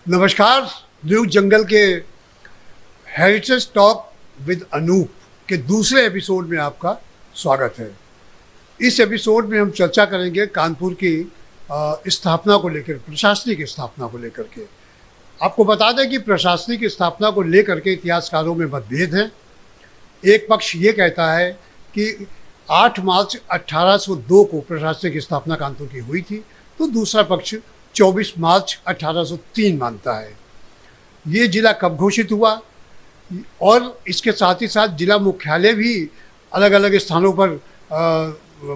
नमस्कार। न्यूज जंगल के heritage talk with Anoop के दूसरे एपिसोड में आपका स्वागत है। इस एपिसोड में हम चर्चा करेंगे कानपुर की स्थापना को लेकर, प्रशासनिक स्थापना को लेकर के। आपको बता दें कि प्रशासनिक स्थापना को लेकर के इतिहासकारों में मतभेद हैं। एक पक्ष ये कहता है कि 8 मार्च 1802 को प्रशासनिक स्थापना कानपुर की हुई थी, तो दूसरा पक्ष 24 मार्च 1803 मानता है। ये जिला कब घोषित हुआ और इसके साथ ही साथ जिला मुख्यालय भी अलग अलग स्थानों पर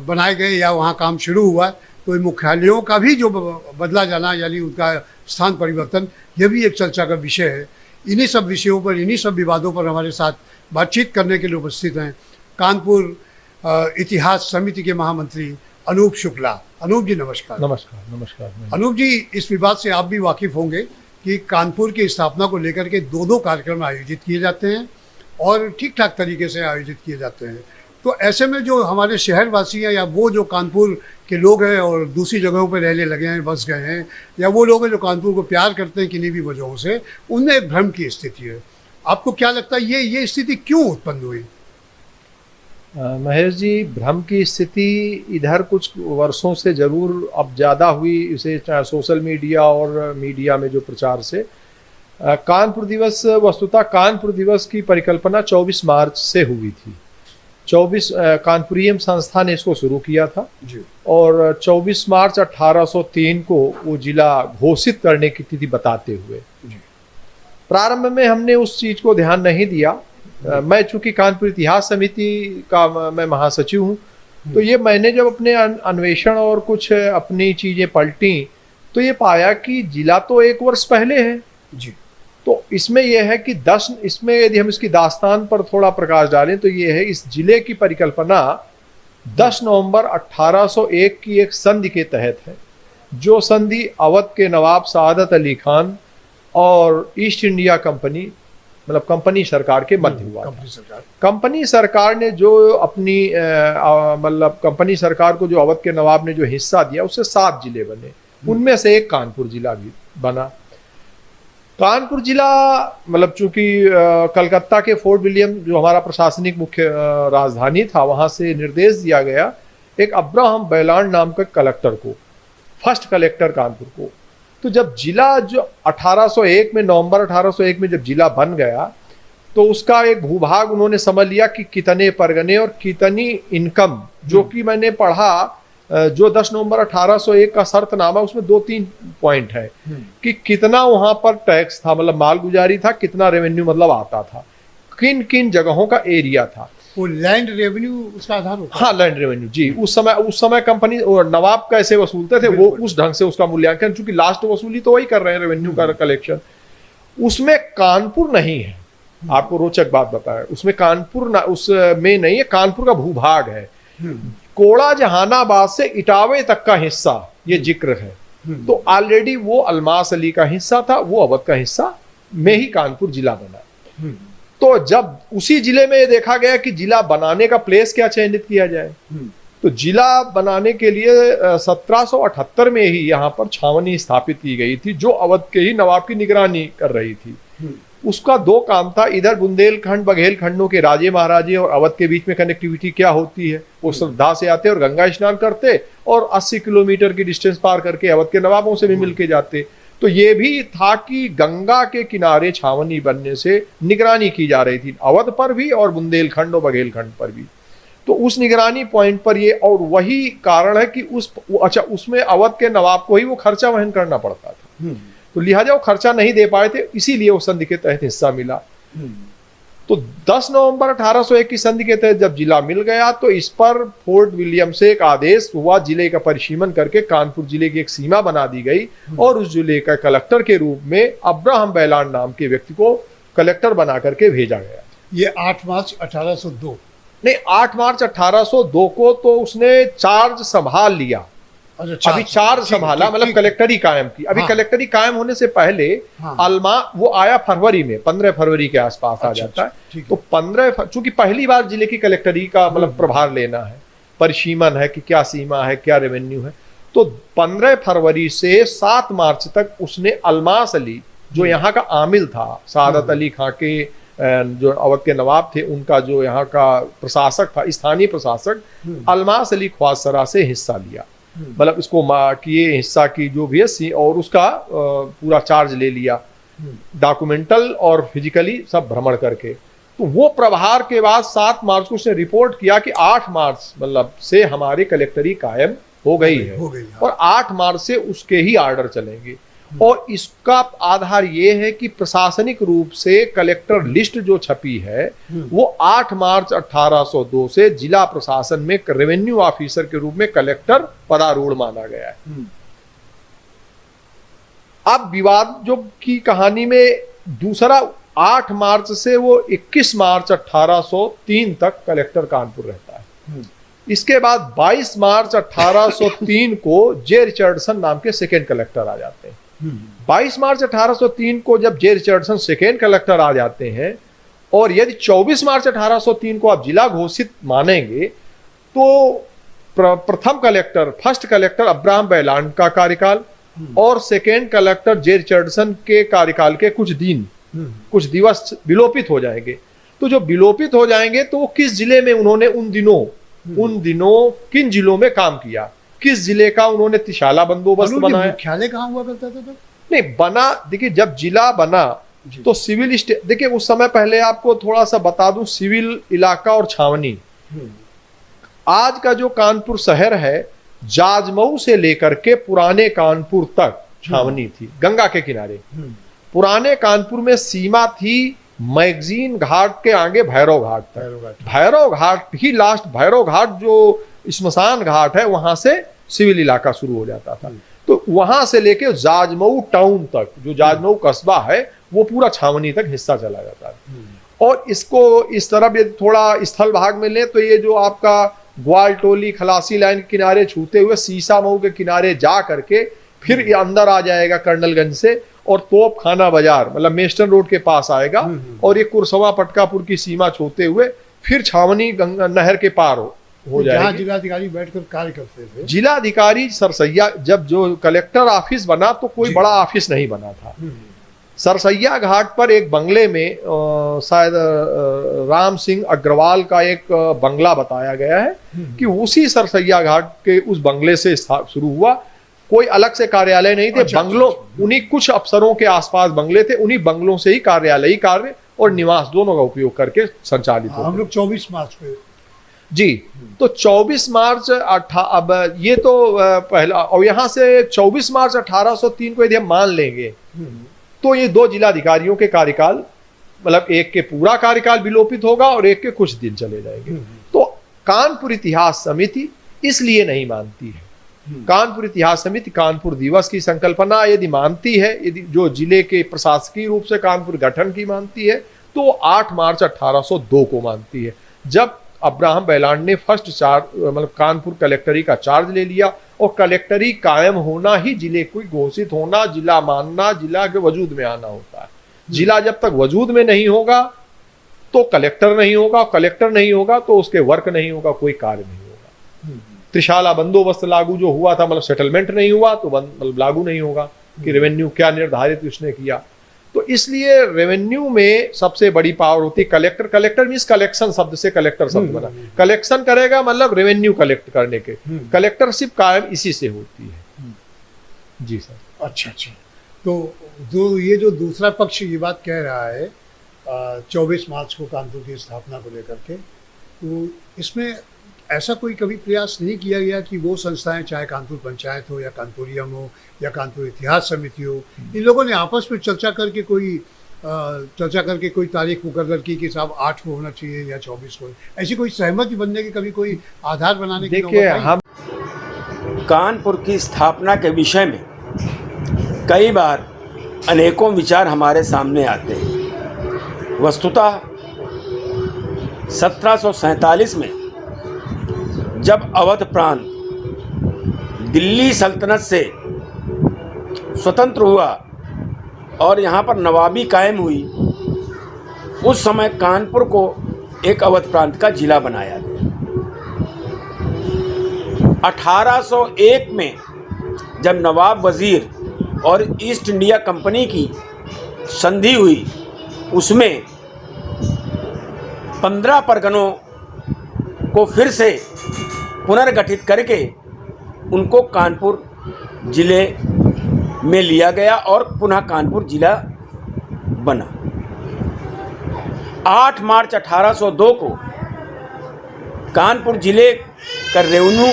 बनाए गए या वहाँ काम शुरू हुआ, तो इन मुख्यालयों का भी जो बदला जाना यानी उनका स्थान परिवर्तन, यह भी एक चर्चा का विषय है। इन्हीं सब विषयों पर, इन्हीं सब विवादों पर हमारे साथ बातचीत करने के लिए उपस्थित हैं कानपुर इतिहास समिति के महामंत्री अनूप शुक्ला। अनूप जी नमस्कार। नमस्कार। नमस्कार अनूप जी, इस विवाद से आप भी वाकिफ होंगे कि कानपुर की स्थापना को लेकर के दो कार्यक्रम आयोजित किए जाते हैं और ठीक ठाक तरीके से आयोजित किए जाते हैं। तो ऐसे में जो हमारे शहरवासी हैं या वो जो कानपुर के लोग हैं और दूसरी जगहों पर रहने लगे हैं, बस गए हैं, या वो लोग हैं जो कानपुर को प्यार करते हैं किन्हीं भी वजहों से, उनमें एक भ्रम की स्थिति है। आपको क्या लगता है ये स्थिति क्यों उत्पन्न हुई? महेश जी, भ्रम की स्थिति इधर कुछ वर्षों से जरूर अब ज़्यादा हुई, इसे सोशल मीडिया और मीडिया में जो प्रचार से। कानपुर दिवस, वस्तुतः कानपुर दिवस की परिकल्पना 24 मार्च से हुई थी। 24 कानपुरियम संस्था ने इसको शुरू किया था जी। और 24 मार्च 1803 को वो जिला घोषित करने की तिथि बताते हुए जी। प्रारंभ में हमने उस चीज़ को ध्यान नहीं दिया। मैं चूंकि कानपुर इतिहास समिति का मैं महासचिव हूँ, तो ये मैंने जब अपने अन्वेषण और कुछ अपनी चीज़ें पलटी तो ये पाया कि जिला तो 1 वर्ष पहले है जी। तो इसमें यह है कि इसमें यदि हम इसकी दास्तान पर थोड़ा प्रकाश डालें तो ये है, इस जिले की परिकल्पना 10 नवंबर 1801 की एक संधि के तहत है, जो संधि अवध के नवाब सादत अली खान और ईस्ट इंडिया कंपनी, मतलब कंपनी सरकार के मध्य हुआ। कंपनी सरकार ने जो अपनी मतलब कंपनी सरकार को जो अवध के नवाब ने जो हिस्सा दिया, उससे 7 जिले बने, उनमें से एक कानपुर जिला भी बना। कानपुर जिला मतलब चूंकि कलकत्ता के फोर्ट विलियम जो हमारा प्रशासनिक मुख्य राजधानी था, वहां से निर्देश दिया गया एक अब्राहम बैलान नाम के कलेक्टर को, फर्स्ट कलेक्टर कानपुर को। तो जब जिला जो 1801 में, नवंबर 1801 में जब जिला बन गया, तो उसका एक भूभाग उन्होंने समझ लिया कि कितने परगने और कितनी इनकम, जो कि मैंने पढ़ा जो 10 नवंबर 1801 का शर्तनामा, उसमें 2-3 पॉइंट है कि कितना वहां पर टैक्स था, मतलब मालगुजारी था, कितना रेवेन्यू मतलब आता था, किन किन जगहों का एरिया था। वो लैंड रेवेन्यू उसका आधार होता है। हाँ, लैंड रेवेन्यू जी। उस समय कंपनी और नवाब कैसे वसूलते थे, वो उस ढंग से उसका मूल्यांकन, चूंकि लास्ट वसूली तो वही कर रहे हैं, रेवेन्यू का कलेक्शन। उसमें कानपुर नहीं है। आपको रोचक बात बताया, उसमें कानपुर उसमें नहीं है, कानपुर का भूभाग है। कोड़ा जहानाबाद से इटावे तक का हिस्सा ये जिक्र है। तो ऑलरेडी वो अलमास अली का हिस्सा था, वो अवध का हिस्सा में ही कानपुर जिला बना। तो जब उसी जिले में देखा गया कि जिला बनाने का प्लेस क्या चयनित किया जाए, तो जिला बनाने के लिए 1778 में ही यहाँ पर छावनी स्थापित की गई थी, जो अवध के ही नवाब की निगरानी कर रही थी। उसका 2 काम था, इधर बुंदेलखंड बघेलखंडों के राजे महाराजे और अवध के बीच में कनेक्टिविटी क्या होती है, वो श्रद्धा से आते और गंगा स्नान करते और 80 किलोमीटर की डिस्टेंस पार करके अवध के नवाबों से भी मिलके जाते। तो ये भी था कि गंगा के किनारे छावनी बनने से निगरानी की जा रही थी, अवध पर भी और बुंदेलखंड और बघेलखंड पर भी। तो उस निगरानी पॉइंट पर ये, और वही कारण है कि उसमें अवध के नवाब को ही वो खर्चा वहन करना पड़ता था, तो लिहाजा वो खर्चा नहीं दे पाए थे, इसीलिए वो संधि के तहत हिस्सा मिला। तो 10 नवंबर 1801 की संधि के तहत जब जिला मिल गया, तो इस पर फोर्ट विलियम से एक आदेश हुआ, जिले का परिसीमन करके कानपुर जिले की एक सीमा बना दी गई और उस जिले का कलेक्टर के रूप में अब्राहम बैलान नाम के व्यक्ति को कलेक्टर बना करके भेजा गया। ये 8 मार्च 1802 नहीं, 8 मार्च 1802 को तो उसने चार्ज संभाल लिया। अभी चार्ज संभाला, मतलब कलेक्टरी कायम की। अभी कलेक्टरी कायम होने से पहले अलमा वो आया फरवरी में, 15 फरवरी के आसपास आ जाता है। तो 15, चूंकि पहली बार जिले की कलेक्टरी का मतलब प्रभार लेना है, परिसीमन है कि क्या सीमा है, क्या रेवेन्यू है, तो 15 फरवरी से 7 मार्च तक उसने अलमास अली जो यहाँ का आमिल था, सादत अली खां के जो अवध के नवाब थे, उनका जो यहाँ का प्रशासक था, स्थानीय प्रशासक अलमास अली ख्वासरा से हिस्सा लिया, मतलब इसको किए हिस्सा की जो भी है, और उसका पूरा चार्ज ले लिया, डॉक्यूमेंटल और फिजिकली सब भ्रमण करके। तो वो प्रभार के बाद 7 मार्च को उसने रिपोर्ट किया कि 8 मार्च मतलब से हमारी कलेक्टरी कायम हो गई है, और 8 मार्च से उसके ही ऑर्डर चलेंगे। और इसका आधार ये है कि प्रशासनिक रूप से कलेक्टर लिस्ट जो छपी है वो 8 मार्च 1802 से जिला प्रशासन में रेवेन्यू ऑफिसर के रूप में कलेक्टर पदारूढ़ माना गया है। अब विवाद जो की कहानी में दूसरा, 8 मार्च से वो 21 मार्च 1803 तक कलेक्टर कानपुर रहता है। इसके बाद 22 मार्च 1803 को जे रिचर्डसन नाम के सेकेंड कलेक्टर आ जाते हैं। 22 मार्च 1803 को जब जे रिचर्डसन सेकेंड कलेक्टर आ जाते हैं, और यदि 24 मार्च 1803 को आप जिला घोषित मानेंगे, तो प्रथम कलेक्टर, फर्स्ट कलेक्टर अब्राहम बैलान का कार्यकाल और सेकेंड कलेक्टर जे रिचर्डसन के कार्यकाल के कुछ दिवस विलोपित हो जाएंगे। तो जो विलोपित हो जाएंगे तो वो किस जिले में उन्होंने उन दिनों किन जिलों में काम किया, किस जिले का उन्होंने तिशाला बंदोबस्त बनाया। मुख्यालय कहाँ हुआ करता था तब? नहीं बना, देखिए जब जिला बना तो सिविल स्टेट, देखिए उस समय पहले आपको थोड़ा सा बता दूं, सिविल इलाका और छावनी, आज का जो कानपुर शहर है, जाजमऊ से लेकर के पुराने कानपुर तक छावनी थी, गंगा के किनारे। पुराने कानपुर में सीमा थी मैगजीन घाट के आगे भैरव घाट तक। भैरव घाट ही लास्ट, भैरव घाट जो स्मशान घाट है, वहां से सिविल इलाका शुरू हो जाता था। तो वहां से लेके जाजमऊ टाउन तक, जो जाजमऊ कस्बा है, वो पूरा छावनी तक हिस्सा चला जाता है। और इसको इस तरफ यदि थोड़ा स्थल भाग में ले तो ये जो आपका ग्वाल टोली खलासी लाइन के किनारे छूते हुए सीसा मऊ के किनारे जा करके फिर ये अंदर आ जाएगा कर्नलगंज से, और तोप खाना बाजार मतलब मेस्टन रोड के पास आएगा, और ये कुरसवा पटकापुर की सीमा छूते हुए फिर छावनी गंगा नहर के पार हो जाएगी। जिलाधिकारी बैठकर कार्य करते थे। जिलाधिकारी सरसैया, जब जो कलेक्टर ऑफिस बना तो कोई बड़ा ऑफिस नहीं बना था। सरसैया घाट पर एक बंगले में शायद राम सिंह अग्रवाल का एक बंगला बताया गया है कि उसी सरसैया घाट के उस बंगले से शुरू हुआ। कोई अलग से कार्यालय नहीं थे, बंगलों, उन्हीं कुछ अफसरों के आसपास बंगले थे, उन्हीं बंगलों से ही कार्यालयी कार्य और निवास दोनों का उपयोग करके संचालित होते। हम लोग 24 मार्च पे जी, तो 24 मार्च अब ये तो पहला, और यहाँ से 24 मार्च 1803 को यदि हम मान लेंगे तो ये 2 जिलाधिकारियों के कार्यकाल, मतलब एक के पूरा कार्यकाल विलोपित होगा और एक के कुछ दिन चले जाएंगे। तो कानपुर इतिहास समिति इसलिए नहीं मानती है। कानपुर इतिहास समिति कानपुर दिवस की संकल्पना यदि मानती है, यदि जो जिले के प्रशासकीय रूप से कानपुर गठन की मानती है, तो 8 मार्च 1802 को मानती है, जब अब्राहम बैलान ने फर्स्ट मतलब कानपुर कलेक्टरी का चार्ज ले लिया। और कलेक्टरी कायम होना ही जिले को घोषित होना, जिला मानना, जिला के वजूद में आना होता है। जिला जब तक वजूद में नहीं होगा तो कलेक्टर नहीं होगा, कलेक्टर नहीं होगा तो उसके वर्क नहीं होगा, कोई कार्य नहीं होगा। त्रिशाला बंदोबस्त लागू जो हुआ था, मतलब सेटलमेंट नहीं हुआ तो मतलब लागू नहीं होगा कि रेवेन्यू क्या निर्धारित उसने किया। तो इसलिए रेवेन्यू में सबसे बड़ी पावर होती है कलेक्टर। कलेक्टर मींस कलेक्शन शब्द से कलेक्टर शब्द बना, कलेक्शन करेगा मतलब रेवेन्यू कलेक्ट करने के, कलेक्टरशिप कायम इसी से होती है। जी सर। अच्छा, तो जो ये जो दूसरा पक्ष ये बात कह रहा है 24 मार्च को कानपुर की स्थापना को लेकर के, तो इसमें ऐसा कोई कभी प्रयास नहीं किया गया कि वो संस्थाएं, चाहे कानपुर पंचायत हो या कानपुरियम हो या कानपुर इतिहास समिति हो, इन लोगों ने आपस में चर्चा करके कोई तारीख मुकर्रर की कि साहब 8 को होना चाहिए या 24 को, ऐसी कोई सहमति बनने की कभी कोई आधार बनाने की? देखिए, हम कानपुर की स्थापना के विषय में कई बार अनेकों विचार हमारे सामने आते हैं। वस्तुतः 1747 में जब अवध प्रांत दिल्ली सल्तनत से स्वतंत्र हुआ और यहाँ पर नवाबी कायम हुई, उस समय कानपुर को एक अवध प्रांत का जिला बनाया गया। 1801 में जब नवाब वजीर और ईस्ट इंडिया कंपनी की संधि हुई उसमें 15 परगनों को फिर से पुनर्गठित करके उनको कानपुर ज़िले में लिया गया और पुनः कानपुर जिला बना। 8 मार्च 1802 को कानपुर जिले का रेवेन्यू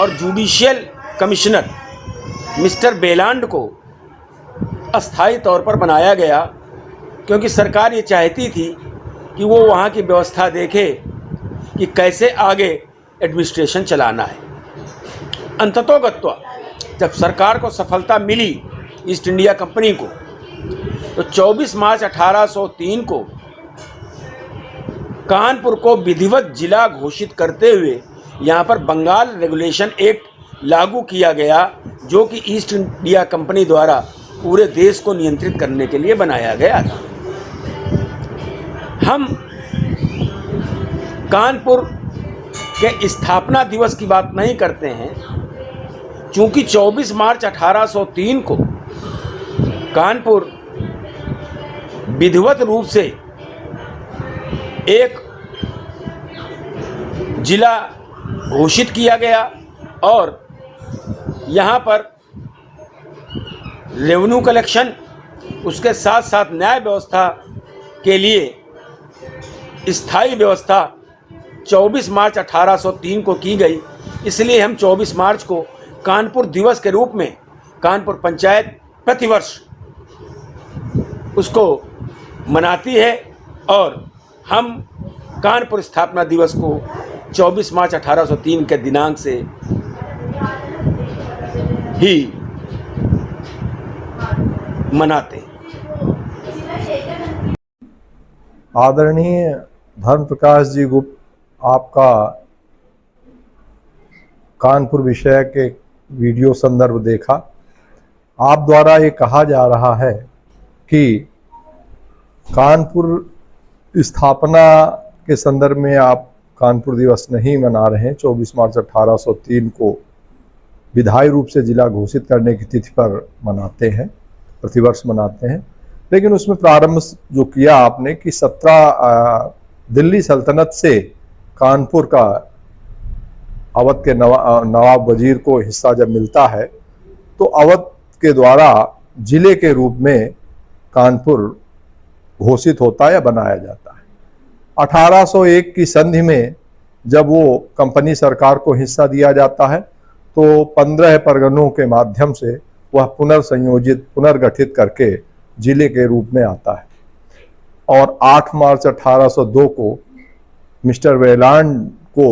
और जुडिशियल कमिश्नर मिस्टर बेलांड को अस्थायी तौर पर बनाया गया, क्योंकि सरकार ये चाहती थी कि वो वहाँ की व्यवस्था देखे कि कैसे आगे एडमिनिस्ट्रेशन चलाना है। अंततोगत्वा जब सरकार को सफलता मिली ईस्ट इंडिया कंपनी को, तो 24 मार्च 1803 को कानपुर को विधिवत जिला घोषित करते हुए यहाँ पर बंगाल रेगुलेशन एक्ट लागू किया गया, जो कि ईस्ट इंडिया कंपनी द्वारा पूरे देश को नियंत्रित करने के लिए बनाया गया था। हम कानपुर के स्थापना दिवस की बात नहीं करते हैं, चूंकि 24 मार्च 1803 को कानपुर विधिवत रूप से एक जिला घोषित किया गया और यहाँ पर रेवेन्यू कलेक्शन, उसके साथ साथ न्याय व्यवस्था के लिए स्थायी व्यवस्था 24 मार्च 1803 को की गई। इसलिए हम 24 मार्च को कानपुर दिवस के रूप में कानपुर पंचायत प्रतिवर्ष उसको मनाती है और हम कानपुर स्थापना दिवस को 24 मार्च 1803 के दिनांक से ही मनाते हैं। आदरणीय धर्म प्रकाश जी गुप्त, आपका कानपुर विषय के वीडियो संदर्भ देखा। आप द्वारा ये कहा जा रहा है कि कानपुर स्थापना के संदर्भ में आप कानपुर दिवस नहीं मना रहे हैं। 24 मार्च 1803 को विधायी रूप से जिला घोषित करने की तिथि पर मनाते हैं, प्रतिवर्ष मनाते हैं। लेकिन उसमें प्रारंभ जो किया आपने कि 17 दिल्ली सल्तनत से कानपुर का अवध के नवाब वजीर को हिस्सा जब मिलता है तो अवध के द्वारा जिले के रूप में कानपुर घोषित होता है या बनाया जाता है। 1801 की संधि में जब वो कंपनी सरकार को हिस्सा दिया जाता है तो 15 परगनों के माध्यम से वह पुनर्गठित करके जिले के रूप में आता है। और 8 मार्च 1802 को मिस्टर वेलांड को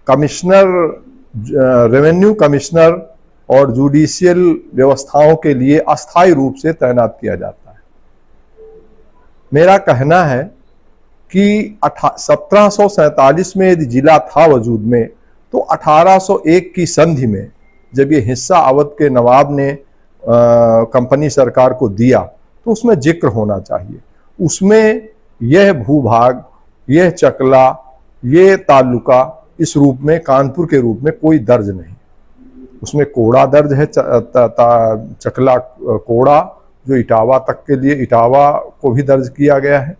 कमिश्नर, रेवेन्यू कमिश्नर और जुडिशियल व्यवस्थाओं के लिए अस्थायी रूप से तैनात किया जाता है। मेरा कहना है कि 1747 में यदि जिला था वजूद में, तो 1801 की संधि में जब ये हिस्सा अवध के नवाब ने कंपनी सरकार को दिया तो उसमें जिक्र होना चाहिए। उसमें यह भूभाग, यह चकला, ये तालुका इस रूप में कानपुर के रूप में कोई दर्ज नहीं। उसमें कोड़ा दर्ज है, चकला कोड़ा, जो इटावा तक के लिए इटावा को भी दर्ज किया गया है,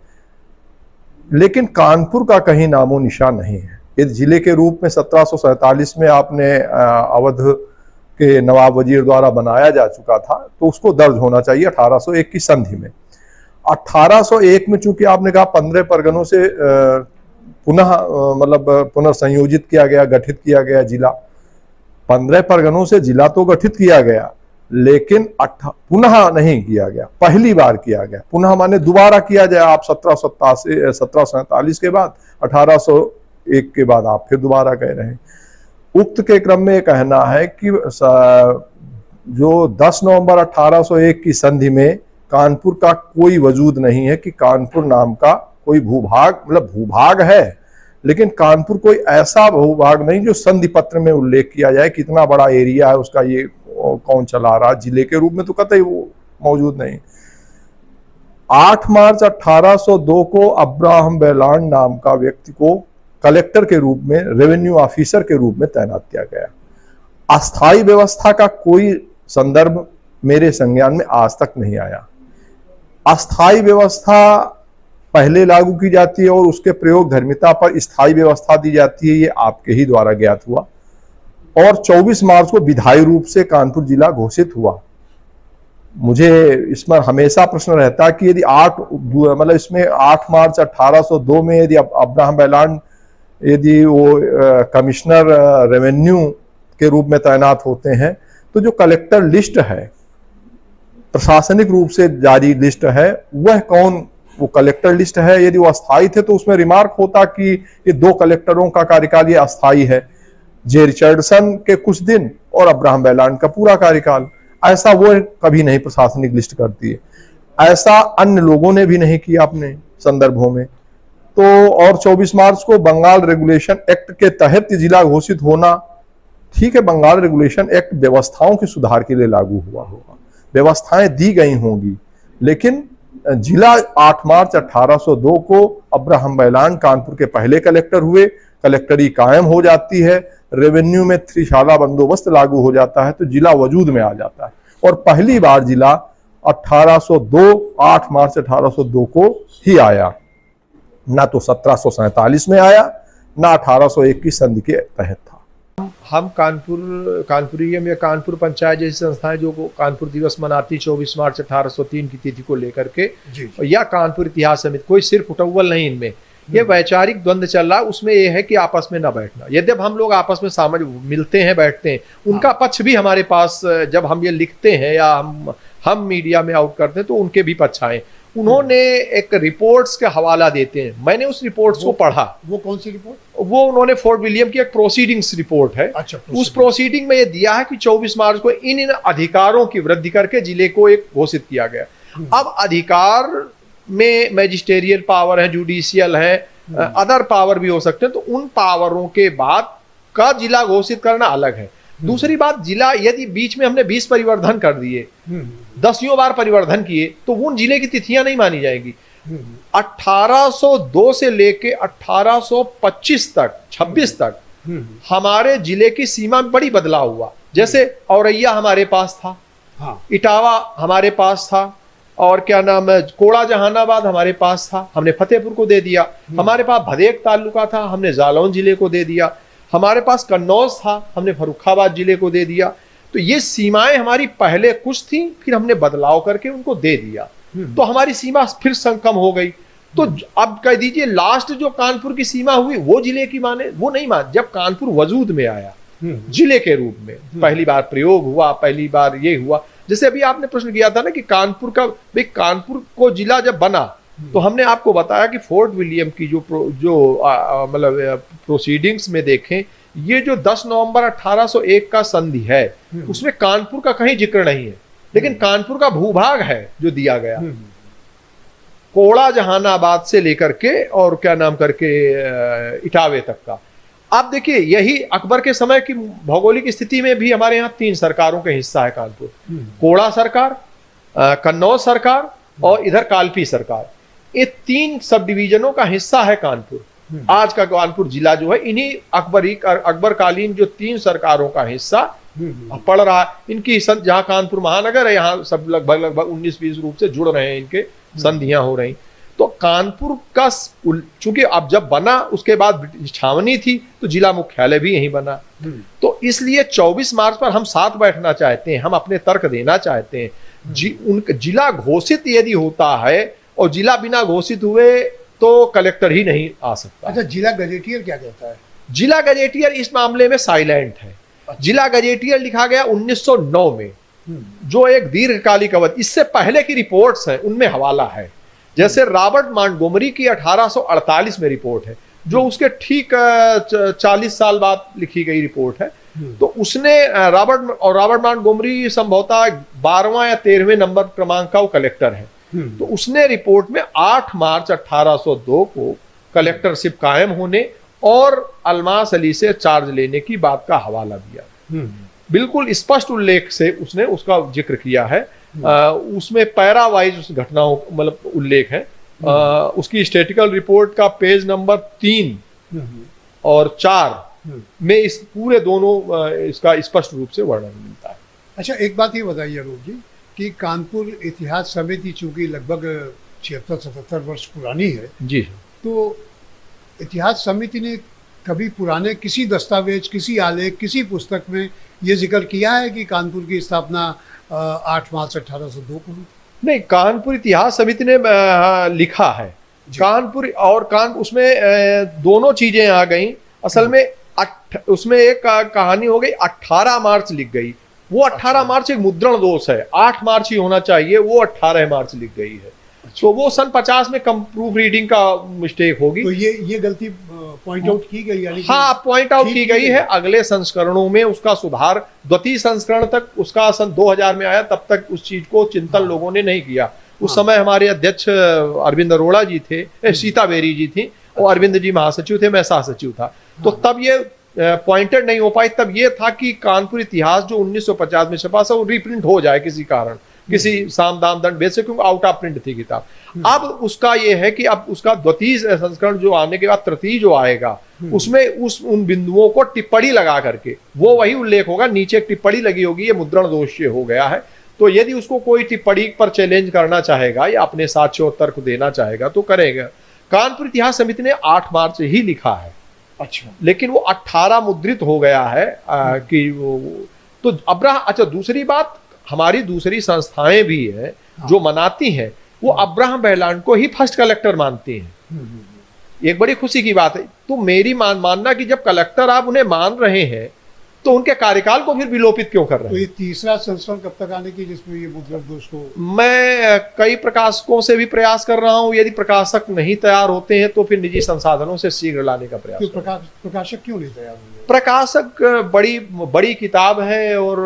लेकिन कानपुर का कहीं नामो निशान नहीं है। इस जिले के रूप में 1747 में आपने अवध के नवाब वजीर द्वारा बनाया जा चुका था, तो उसको दर्ज होना चाहिए 1801 की संधि में। 1801 में चूंकि आपने कहा 15 परगनों से पुनः पुनर्संयोजित किया गया, गठित किया गया जिला। 15 परगनों से जिला तो गठित किया गया, लेकिन पुनः नहीं किया गया, पहली बार किया गया। पुनः माने दोबारा किया जाए। आप 1747 के बाद 1801 के बाद आप फिर दोबारा कह रहे हैं। उक्त के क्रम में कहना है कि जो 10 नवंबर 1801 की संधि में कानपुर का कोई वजूद नहीं है कि कानपुर नाम का कोई भूभाग, भूभाग है लेकिन कानपुर कोई ऐसा भूभाग नहीं जो संधि पत्र में उल्लेख किया जाए कितना बड़ा एरिया है उसका, ये कौन चला रहा, जिले के रूप में तो कतई वो मौजूद नहीं। 8 मार्च 1802 को अब्राहम बेलांड नाम का व्यक्ति को कलेक्टर के रूप में, रेवेन्यू ऑफिसर के रूप में तैनात किया गया। अस्थायी व्यवस्था का कोई संदर्भ मेरे संज्ञान में आज तक नहीं आया। अस्थायी व्यवस्था पहले लागू की जाती है और उसके प्रयोग धर्मिता पर स्थायी व्यवस्था दी जाती है, ये आपके ही द्वारा ज्ञात हुआ। और 24 मार्च को विधायी रूप से कानपुर जिला घोषित हुआ। मुझे इसमें हमेशा प्रश्न रहता है कि यदि इसमें 8 मार्च 1802 में यदि अब्राहम बैलांड यदि वो कमिश्नर रेवेन्यू के रूप में तैनात होते हैं, तो जो कलेक्टर लिस्ट है, प्रशासनिक रूप से जारी लिस्ट है, वह कौन वो कलेक्टर लिस्ट है? यदि वो अस्थायी थे तो उसमें रिमार्क होता कि ये 2 कलेक्टरों का कार्यकाल ये अस्थायी है, जे रिचर्डसन के कुछ दिन और अब्राहम बैलांड का पूरा कार्यकाल। ऐसा वो कभी नहीं प्रशासनिक लिस्ट करती है, ऐसा अन्य लोगों ने भी नहीं किया अपने संदर्भों में। तो और 24 मार्च को बंगाल रेगुलेशन एक्ट के तहत जिला घोषित होना, ठीक है, बंगाल रेगुलेशन एक्ट व्यवस्थाओं के सुधार के लिए लागू हुआ होगा, व्यवस्थाएं दी गई होंगी, लेकिन जिला 8 मार्च 1802 को अब्राहम बैलांड कानपुर के पहले कलेक्टर हुए, कलेक्टरी कायम हो जाती है, रेवेन्यू में त्रिशाला बंदोबस्त लागू हो जाता है, तो जिला वजूद में आ जाता है। और पहली बार जिला 8 मार्च 1802 को ही आया, ना तो 1747 में आया, ना 1801 की संधि के तहत था। हम कानपुरियम या कानपुर पंचायत जैसी संस्थाएं जो कानपुर दिवस मनाती 24 मार्च 1803 की तिथि को लेकर के, या कानपुर इतिहास समिति, कोई सिर्फ उटव्वल नहीं, इनमें ये वैचारिक द्वंद्व चल रहा है। उसमें ये है कि आपस में न बैठना, यद्यप हम लोग आपस में मिलते हैं, बैठते हैं, उनका पक्ष भी हमारे पास, जब हम ये लिखते हैं या हम मीडिया में आउट करते हैं तो उनके भी पक्ष आए। उन्होंने एक रिपोर्ट्स का हवाला देते हैं, मैंने उस रिपोर्ट्स को पढ़ा। वो कौन सी रिपोर्ट? वो उन्होंने फोर्ट विलियम की एक प्रोसीडिंग्स रिपोर्ट है। अच्छा, उस प्रोसीडिंग में ये दिया है कि 24 मार्च को इन अधिकारों की वृद्धि करके जिले को एक घोषित किया गया। अब अधिकार में मैजिस्टेरियल पावर है, जुडिशियल है, अदर पावर भी हो सकते हैं, तो उन पावरों के बाद का जिला घोषित करना अलग है। दूसरी बात, जिला यदि बीच में हमने 20 परिवर्धन कर दिए, 10वीं बार परिवर्धन किए, तो उन जिले की तिथियां नहीं मानी जाएंगी। 1802 से लेके 1825 तक, 26 तक हमारे जिले की सीमा में बड़ी बदलाव हुआ। जैसे औरैया हमारे पास था, इटावा हमारे पास था, और क्या नाम है, कोड़ा जहानाबाद हमारे पास था, हमने फतेहपुर को दे दिया। हमारे पास भदेक तालुका था, हमने जालौन जिले को दे दिया। हमारे पास कन्नौज था, हमने फर्रुखाबाद जिले को दे दिया। तो ये सीमाएं हमारी पहले कुछ थी, फिर हमने बदलाव करके उनको दे दिया, तो हमारी सीमा फिर कम हो गई। तो अब कह दीजिए लास्ट जो कानपुर की सीमा हुई वो जिले की माने, वो नहीं मान। जब कानपुर वजूद में आया जिले के रूप में, पहली बार प्रयोग हुआ, पहली बार ये हुआ। जैसे अभी आपने प्रश्न किया था ना कि कानपुर का, भाई कानपुर को जिला जब बना तो हमने आपको बताया कि फोर्ट विलियम की जो मतलब प्रोसीडिंग्स में देखें, ये जो 10 नवंबर 1801 का संधि है उसमें कानपुर का कहीं जिक्र नहीं है, लेकिन कानपुर का भूभाग है जो दिया गया, कोड़ा जहानाबाद से लेकर के और क्या नाम करके इटावे तक का। आप देखिए, यही अकबर के समय की भौगोलिक स्थिति में भी हमारे यहाँ 3 सरकारों का हिस्सा है कानपुर, कोड़ा सरकार, कन्नौज सरकार और इधर कालपी सरकार। ये 3 सब डिवीजनों का हिस्सा है कानपुर। आज का कानपुर जिला जो है इन्हीं अकबर कालीन जो 3 सरकारों का हिस्सा पड़ रहा है। इनकी जहाँ कानपुर महानगर है, यहाँ सब लगभग 19-20 रूप से जुड़ रहे हैं, इनके संधियां हो रही। तो कानपुर का चूंकि अब जब बना उसके बाद छावनी थी, तो जिला मुख्यालय भी यहीं बना। तो इसलिए 24 मार्च पर हम साथ बैठना चाहते हैं, हम अपने तर्क देना चाहते हैं। जिला घोषित यदि होता है और जिला बिना घोषित हुए तो कलेक्टर ही नहीं आ सकता। अच्छा, जिला गजेटियर क्या कहता है? जिला गजेटियर इस मामले में साइलेंट है। जिला गजेटियर लिखा गया 1909 में, जो एक दीर्घकालिक अवधि, इससे पहले की रिपोर्ट्स हैं उनमें हवाला है। जैसे रॉबर्ट मॉन्टगोमरी की 1848 में रिपोर्ट है, जो उसके ठीक 40 साल बाद लिखी गई रिपोर्ट है। तो उसने रॉबर्ट मॉन्टगोमरी संभवतः 12वां या 13वें नंबर क्रमांक का वो कलेक्टर है। तो उसने रिपोर्ट में 8 मार्च 1802 को कलेक्टरशिप कायम होने और अलमास अली से चार्ज लेने की बात का हवाला दिया। बिल्कुल स्पष्ट उल्लेख से उसने उसका जिक्र किया है। उसमें पैरा वाइज उस घटनाओं मतलब उल्लेख है। उसकी स्टैटिकल रिपोर्ट का पेज नंबर 3 और 4 में इस पूरे दोनों इसका स्पष्ट रूप से वर्णन मिलता है। अच्छा, एक बात ये बताइए अनूप जी कि कानपुर इतिहास समिति चूंकि लगभग 76-77 वर्ष पुरानी है, जी तो इतिहास समिति ने कभी पुराने किसी दस्तावेज, किसी आलेख, किसी पुस्तक में ये जिक्र किया है कि कानपुर की स्थापना 8 मार्च 1802 को हुई? नहीं, कानपुर इतिहास समिति ने लिखा है कानपुर और उसमें दोनों चीजें आ गई असल में। उसमें एक कहानी हो गई, 18 मार्च लिख गई, वो 18 मार्च एक मुद्रण दोष है, 8 मार्च ही होना चाहिए, वो 18 मार्च लिख गई है। तो वो सन 50 में कम प्रूफ रीडिंग का मिस्टेक होगी। तो ये गलती पॉइंट आउट की गई, यानी हाँ, पॉइंट आउट की गई है। अगले संस्करणों में उसका सुधार, द्वितीय संस्करण तक उसका सन 2000 में आया, तब तक उस चीज को चिंतन लोगों ने नहीं किया। उस समय हमारे अध्यक्ष अरविंद अरोड़ा जी थे, सीता बेरी जी थी, और अरविंद जी महासचिव थे, मैं सहसचिव था। तो तब ये पॉइंटेड नहीं हो पाई। तब ये था कि कानपुर इतिहास जो 1950 में छपा था वो रीप्रिंट हो जाए किसी कारण, किसी साम दाम दंड बेसिक, क्योंकि आउट ऑफ प्रिंट थी किताब। अब उसका ये है कि अब उसका द्वितीय संस्करण जो आने के बाद तृतीय जो आएगा, उसमें उन बिंदुओं को टिप्पणी लगा करके वो वही उल्लेख होगा, नीचे एक टिप्पणी लगी होगी, ये मुद्रण दोष हो गया है। तो यदि उसको कोई टिप्पणी पर चैलेंज करना चाहेगा या अपने साक्ष्य और तर्क देना चाहेगा तो करेगा। कानपुर इतिहास समिति ने 8 मार्च ही लिखा है। अच्छा, लेकिन वो 18 मुद्रित हो गया है कि वो तो अच्छा, दूसरी बात, हमारी दूसरी संस्थाएं भी है जो मनाती हैं, वो अब्राहम बेलांड को ही फर्स्ट कलेक्टर मानती हैं। एक बड़ी खुशी की बात है। तो मेरी मानना कि जब कलेक्टर आप उन्हें मान रहे हैं तो उनके कार्यकाल को फिर विलोपित क्यों कर रहे हैं? तो ये तीसरा संस्करण कब तक आने की जिसमें ये मुद्रण दोष को? मैं कई प्रकाशकों से भी प्रयास कर रहा हूं। यदि प्रकाशक नहीं तैयार होते हैं तो फिर निजी संसाधनों से शीघ्र लाने का प्रयास। प्रकाशक क्यों नहीं तैयार होंगे? प्रकाशक बड़ी किताब है और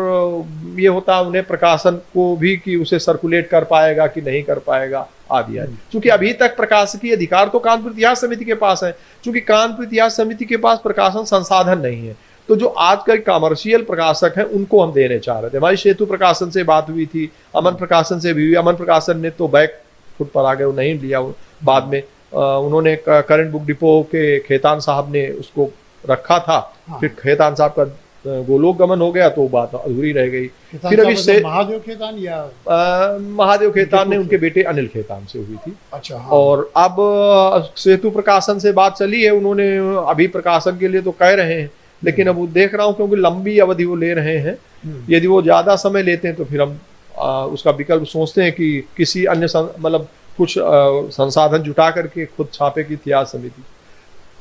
ये होता है उन्हें प्रकाशन को भी कि उसे सर्कुलेट कर पाएगा कि नहीं कर पाएगा आदि आदि। क्योंकि अभी तक प्रकाशकीय अधिकार तो कानपुर इतिहास समिति के पास है। क्योंकि कानपुर इतिहास समिति के पास प्रकाशन संसाधन नहीं है, तो जो आजकल कमर्शियल प्रकाशक हैं उनको हम देने चाह रहे थे। हमारी सेतु प्रकाशन से बात हुई थी, अमन प्रकाशन से भी हुई। अमन प्रकाशन ने तो बैक फुट पर आ गए, वो नहीं लिया। बाद में उन्होंने करंट बुक डिपो के खेतान साहब ने उसको रखा था। फिर खेतान साहब का गोलोक गमन हो गया तो बात अधूरी रह गई। फिर अभी से महादेव खेतान या महादेव खेतान ने उनके बेटे अनिल खेतान से हुई थी। अच्छा, हाँ। और अब सेतु प्रकाशन से बात चली है, उन्होंने अभी प्रकाशन के लिए तो कह रहे हैं, लेकिन अब वो देख रहा हूँ क्योंकि लंबी अवधि वो ले रहे हैं। यदि वो ज्यादा समय लेते हैं तो फिर हम उसका विकल्प सोचते हैं कि किसी अन्य मतलब कुछ संसाधन जुटा करके खुद छापे की इतिहास समिति।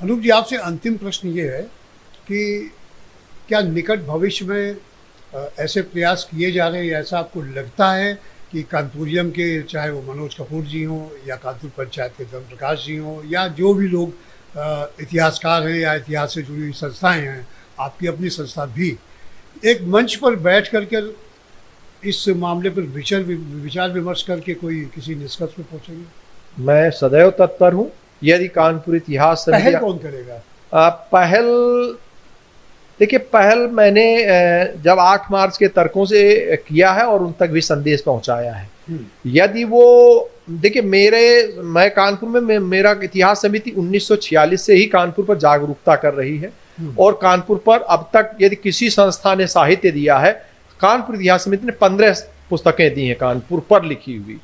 अनूप जी, आपसे अंतिम प्रश्न ये है कि क्या निकट भविष्य में ऐसे प्रयास किए जा रहे हैं, ऐसा आपको लगता है कि कानपुरियम के, चाहे वो मनोज कपूर जी हों या कानपुर पंचायत के धर्म प्रकाश जी हों या जो भी लोग इतिहासकार हैं या इतिहास से जुड़ी हुई संस्थाएं हैं, आपकी अपनी संस्था भी, एक मंच पर बैठ करके इस मामले पर विचार विमर्श करके कोई किसी निष्कर्ष पर पहुंचेंगे? मैं सदैव तत्पर हूँ। यदि कानपुर इतिहास समिति पहल कौन करेगा? पहल देखिए, पहल मैंने जब 8 मार्च के तर्कों से किया है और उन तक भी संदेश पहुंचाया है। यदि वो देखिए, मैं कानपुर में मेरा इतिहास समिति 1946 से ही कानपुर पर जागरूकता कर रही है। और कानपुर पर अब तक यदि किसी संस्था ने साहित्य दिया है, कानपुर इतिहास समिति ने 15 पुस्तकें दी हैं कानपुर पर लिखी हुई।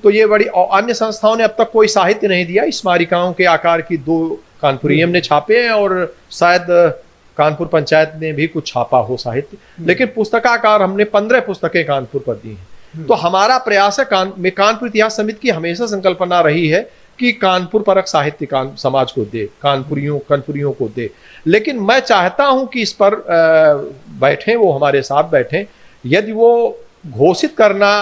तो ये बड़ी, और अन्य संस्थाओं ने अब तक कोई साहित्य नहीं दिया। स्मारिकाओं के आकार की 2 कानपुरियम ने छापे हैं और शायद कानपुर पंचायत ने भी कुछ छापा हो साहित्य, लेकिन पुस्तकाकार हमने 15 पुस्तकें कानपुर पर दी हैं। तो हमारा प्रयास है, कानपुर इतिहास समिति की हमेशा संकल्पना रही है कि कानपुर परक साहित्य समाज को दे, कानपुरियों को दे। लेकिन मैं चाहता हूं कि इस पर बैठें, वो हमारे साथ बैठें। यदि वो घोषित करना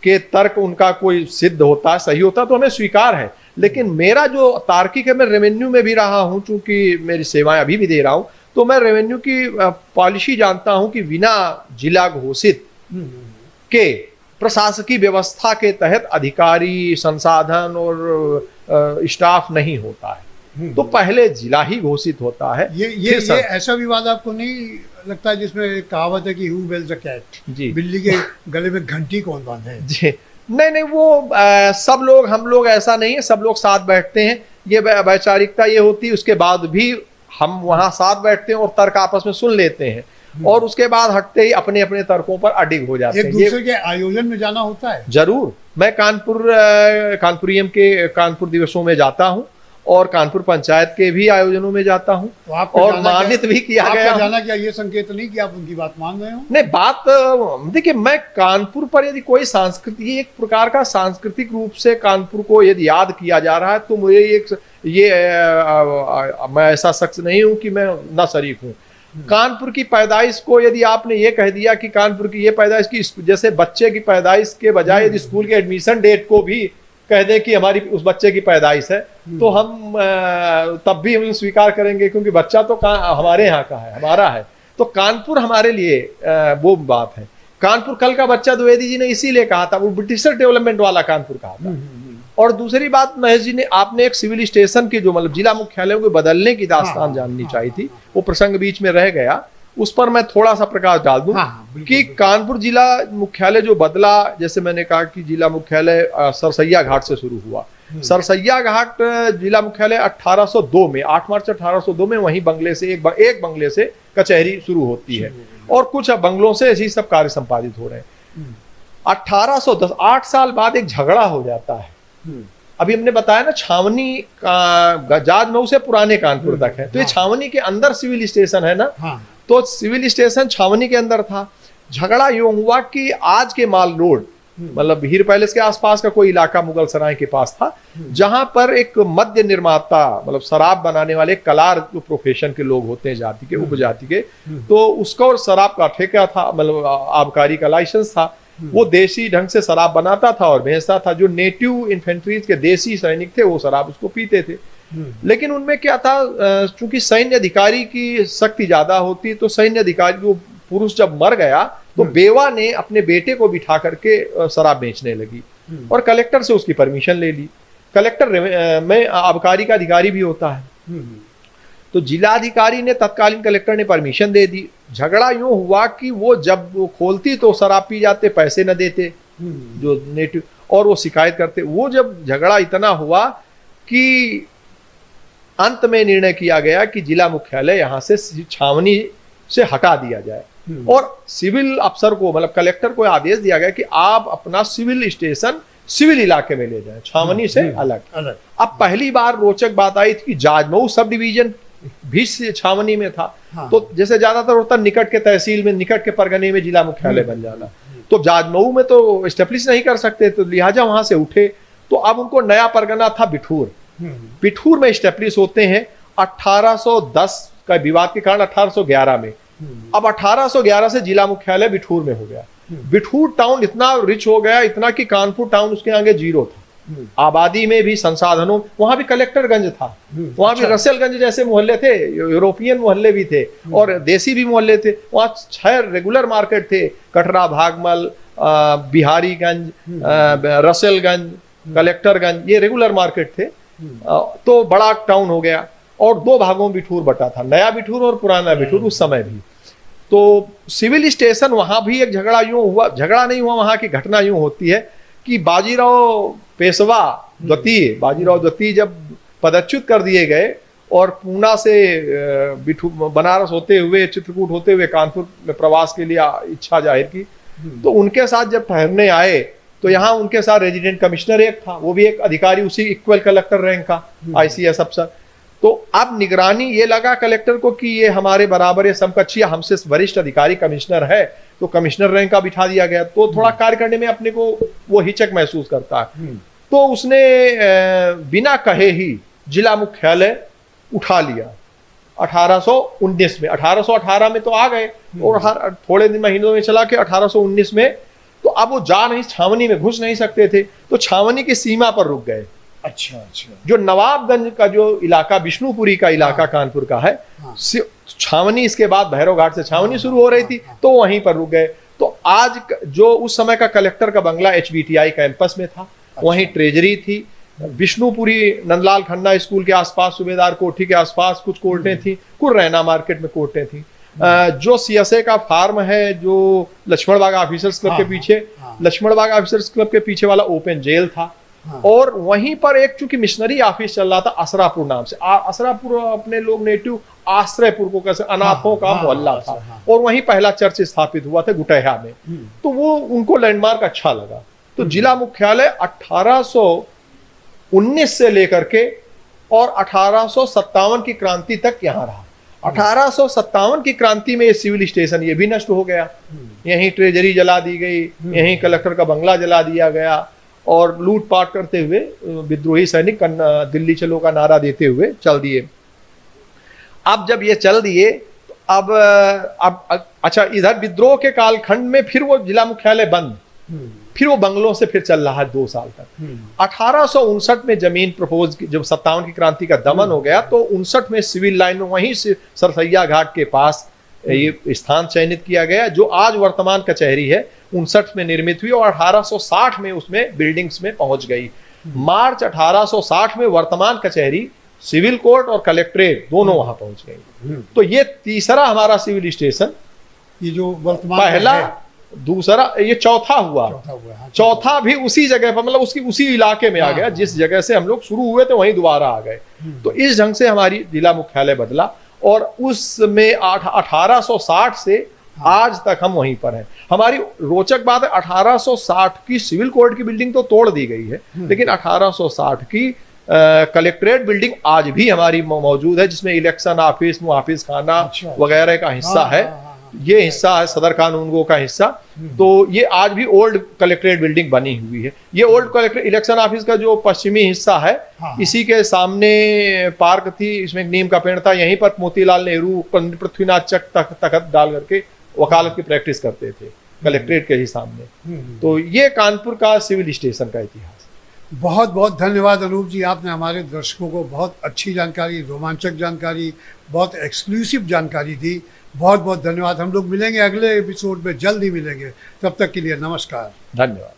के तर्क उनका कोई सिद्ध होता है, सही होता, तो हमें स्वीकार है। लेकिन मेरा जो तार्किक है, मैं रेवेन्यू में भी रहा हूं, चूंकि मेरी सेवाएं अभी भी दे रहा हूं, तो मैं रेवेन्यू की पॉलिसी जानता हूं कि बिना जिला घोषित के प्रशासकीय व्यवस्था के तहत अधिकारी, संसाधन और स्टाफ नहीं होता है। तो पहले जिला ही घोषित होता है। ये ऐसा विवाद आपको नहीं लगता है जिसमें एक कहावत है कि हु बेल्स द कैट, जी, बिल्ली के गले में घंटी कौन बांधे? जी, नहीं, वो सब लोग, हम लोग ऐसा नहीं है, सब लोग साथ बैठते हैं। ये वैचारिकता ये होती है, उसके बाद भी हम वहां साथ बैठते हैं और तर्क आपस में सुन लेते हैं। और उसके बाद हटते ही अपने अपने तर्कों पर अडिग हो जाते एक हैं। दूसरे के आयोजन में जाना होता है। जरूर, मैं कानपुरियम के कानपुर दिवसों में जाता हूं और कानपुर पंचायत के भी आयोजनों में जाता हूं तो आपका और जाना मानित भी किया आपका गया। जाना क्या ये संकेत नहीं कि आप उनकी बात मान रहे हो? नहीं, बात देखिए, मैं कानपुर पर यदि कोई सांस्कृतिक, एक प्रकार का सांस्कृतिक रूप से कानपुर को यदि याद किया जा रहा है तो मुझे मैं ऐसा शख्स नहीं हूं कि मैं ना शरीक हूं। कानपुर की पैदाइश को यदि आपने ये कह दिया कि कानपुर की ये पैदाइश की, जैसे बच्चे की पैदाइश के बजाय यदि स्कूल के एडमिशन डेट को भी कह दें कि हमारी उस बच्चे की पैदाइश है, तो हम तब भी हम स्वीकार करेंगे, क्योंकि बच्चा तो हमारे यहाँ का है, हमारा है। तो कानपुर हमारे लिए वो बात है। कानपुर कल का बच्चा द्विवेदी जी ने इसीलिए कहा था, वो ब्रिटिशर डेवलपमेंट वाला कानपुर कहा था। और दूसरी बात, महेश जी ने, आपने एक सिविल स्टेशन की जो मतलब जिला मुख्यालयों को बदलने की दास्तान जाननी चाहिए थी, वो प्रसंग बीच में रह गया, उस पर मैं थोड़ा सा प्रकाश डाल दूं कि कानपुर जिला मुख्यालय जो बदला, जैसे मैंने कहा कि जिला मुख्यालय सरसैया घाट से शुरू हुआ। सरसैया घाट जिला मुख्यालय 1802 में, 8 मार्च 1802 में वहीं बंगले से एक बंगले से कचहरी शुरू होती है और कुछ बंगलों से ऐसी सब कार्य संपादित हो रहे हैं। 1810, 8 साल बाद एक झगड़ा हो जाता है। अभी हमने बताया ना, छावनी का जाजमऊ से पुराने कानपुर तक है, तो ये छावनी के अंदर सिविल स्टेशन है ना, तो सिविल स्टेशन छावनी के अंदर था। झगड़ा यूं हुआ कि आज के माल रोड, मतलब हीर पैलेस के आसपास का कोई इलाका मुगल सराय के पास था, जहां पर एक मद्य निर्माता, मतलब शराब बनाने वाले कलार जो प्रोफेशन के लोग होते हैं जाति के, उपजाति के, तो उसका और शराब का ठेका था, मतलब आबकारी का लाइसेंस था। वो देसी ढंग से शराब बनाता था और बेचता था। जो नेटिव इन्फेंट्रीज के देसी सैनिक थे वो शराब उसको पीते थे। लेकिन उनमें क्या था, चूंकि सैन्य अधिकारी की शक्ति ज्यादा होती, तो सैन्य अधिकारी वो पुरुष जब मर गया तो बेवा ने अपने बेटे को बिठा करके शराब बेचने लगी और कलेक्टर से उसकी परमिशन ले ली। कलेक्टर में आबकारी का अधिकारी भी होता है, तो जिलाधिकारी ने, तत्कालीन कलेक्टर ने परमिशन दे दी। झगड़ा यूं हुआ कि वो जब वो खोलती तो शराब पी जाते, पैसे न देते जो नेटिव, और वो शिकायत करते। वो जब झगड़ा इतना हुआ कि अंत में निर्णय किया गया कि जिला मुख्यालय यहाँ से छावनी से हटा दिया जाए और सिविल अफसर को, मतलब कलेक्टर को आदेश दिया गया कि आप अपना सिविल स्टेशन सिविल इलाके में ले जाएं, छावनी से अलग। अब पहली बार रोचक बात आई थी कि जाजमऊ सब डिवीजन भी छावनी में था। तो जैसे ज्यादातर होता निकट के तहसील में, निकट के परगने में जिला मुख्यालय बन जाना, तो जाजमऊ में तो एस्टेब्लिश नहीं कर सकते, तो लिहाजा वहां से उठे। तो अब उनको नया परगना था बिठूर, बिठूर में एस्टेब्लिश होते हैं 1810 का विवाद के कारण 1811 में। अब 1811 से जिला मुख्यालय बिठूर में हो गया। बिठूर टाउन इतना रिच हो गया, इतना कि कानपुर टाउन उसके आगे जीरो था। आबादी में भी, संसाधनों, वहां भी कलेक्टरगंज था, वहां भी रसेलगंज जैसे मोहल्ले थे, यूरोपियन मोहल्ले भी थे और देसी भी मोहल्ले थे। वहां 6 रेगुलर मार्केट थे, कटरा, भागमल, बिहारीगंज, रसेलगंज, कलेक्टरगंज, ये रेगुलर मार्केट थे। तो बड़ा टाउन हो गया और 2 भागों में बिठूर बटा था, नया बिठूर और पुराना बिठूर उस समय भी। तो सिविल स्टेशन, वहां भी एक झगड़ा यूं हुआ, झगड़ा नहीं हुआ, वहां की घटना यूं होती है कि बाजीराव पेशवा द्वितीय, बाजीराव द्वितीय जब पदच्युत कर दिए गए और पूना से बनारस होते हुए, चित्रकूट होते हुए कानपुर में प्रवास के लिए इच्छा जाहिर की, तो उनके साथ जब ठहरने आए तो यहाँ उनके साथ रेजिडेंट कमिश्नर एक था, वो भी एक अधिकारी, उसी इक्वल कलेक्टर रैंक का ICS अफसर। तो अब निगरानी ये लगा कलेक्टर को कि ये हमारे बराबर, ये समकक्षी, हमसे वरिष्ठ अधिकारी कमिश्नर है, तो कमिश्नर रैंक का बिठा दिया गया। तो थोड़ा कार्य करने में अपने को वो हिचक महसूस करता है, तो उसने बिना कहे ही जिला मुख्यालय उठा लिया 1819 में। 1818 में तो आ गए और हर थोड़े दिन महीनों में चला के 1819 में, तो अब वो जा नहीं, छावनी में घुस नहीं सकते थे, तो छावनी की सीमा पर रुक गए। अच्छा। जो नवाबगंज का जो इलाका, विष्णुपुरी का इलाका कानपुर का है, छावनी, इसके बाद भैरव घाट से छावनी शुरू हो रही थी, तो वहीं पर रुक गए। तो आज जो उस समय का कलेक्टर का बंगला HBTI कैंपस में था, वहीं ट्रेजरी थी, विष्णुपुरी नंदलाल खन्ना स्कूल के आसपास, सूबेदार कोठी के आसपास कुछ कोर्टें थी, कुल रैना मार्केट में कोर्टें थी। जो CSA का फार्म है, जो लक्ष्मण बाग ऑफिसर्स क्लब के पीछे, लक्ष्मण बाग ऑफिसर्स क्लब के पीछे वाला ओपन जेल था, हाँ। और वहीं पर एक चूंकि मिशनरी ऑफिस चल रहा था असरापुर नाम से, असरापुर अपने लोग नेटिव आश्रयपुर को कैसे अनाथों का हाँ, मोहल्ला हाँ, था, हाँ। और वहीं पहला चर्च स्थापित हुआ था गुटेहा में। तो वो उनको लैंडमार्क अच्छा लगा, तो जिला मुख्यालय 1819 से लेकर के और 1857 की क्रांति तक यहाँ रहा। 1857 की क्रांति में ये सिविल स्टेशन ये भी नष्ट हो गया, यहीं ट्रेजरी जला दी गई, यहीं कलेक्टर का बंगला जला दिया गया, और लूटपाट करते हुए विद्रोही सैनिक दिल्ली चलो का नारा देते हुए चल दिए। अब जब ये चल दिए तो अब अच्छा, इधर विद्रोह के कालखंड में फिर वो जिला मुख्यालय बंद, फिर वो बंगलों से फिर चल रहा है 2 साल तक। 1859 में जमीन प्रपोज, जब 57 की क्रांति का दमन हो गया तो 59 में सिविल लाइन में वहीं से सरसैया घाट के पास ये स्थान चयनित किया गया, जो आज वर्तमान कचहरी है। 59 में निर्मित हुई और 1860 में उसमें बिल्डिंग्स में पहुंच गई। मार्च 1860 में वर्तमान कचहरी, सिविल कोर्ट और कलेक्ट्रेट दोनों वहां पहुंच गई। तो ये तीसरा हमारा सिविल स्टेशन, ये जो वर्तमान पहला है, दूसरा, ये चौथा हुआ। हाँ। चौथा भी उसी जगह पर, मतलब उसी इलाके में आ गया जिस जगह से हम लोग शुरू हुए थे, वहीं दोबारा आ गए। तो इस ढंग से हमारी जिला मुख्यालय बदला, और उसमें 1860 से आज तक हम वहीं पर हैं। हमारी रोचक बात है, 1860 की सिविल कोर्ट की बिल्डिंग तो तोड़ दी गई है, लेकिन 1860 की कलेक्ट्रेट बिल्डिंग आज भी हमारी मौजूद है, जिसमें इलेक्शन ऑफिस, मुहाफिज खाना वगैरह का हिस्सा है। ये हिस्सा है सदर कानूनगो का हिस्सा। तो ये आज भी ओल्ड कलेक्ट्रेट बिल्डिंग बनी हुई है। ये ओल्ड कलेक्ट्रेट इलेक्शन ऑफिस का जो पश्चिमी हिस्सा है, इसी के सामने पार्क थी, इसमें एक नीम का पेड़ था, यहीं पर मोतीलाल नेहरू, पृथ्वीनाथ चक तखत डाल करके वकालत की प्रैक्टिस करते थे, कलेक्ट्रेट के ही सामने। तो ये कानपुर का सिविल स्टेशन का इतिहास। बहुत बहुत धन्यवाद अनूप जी, आपने हमारे दर्शकों को बहुत अच्छी जानकारी, रोमांचक जानकारी, बहुत एक्सक्लूसिव जानकारी दी। बहुत बहुत धन्यवाद। हम लोग मिलेंगे अगले एपिसोड में, जल्द ही मिलेंगे। तब तक के लिए नमस्कार। धन्यवाद।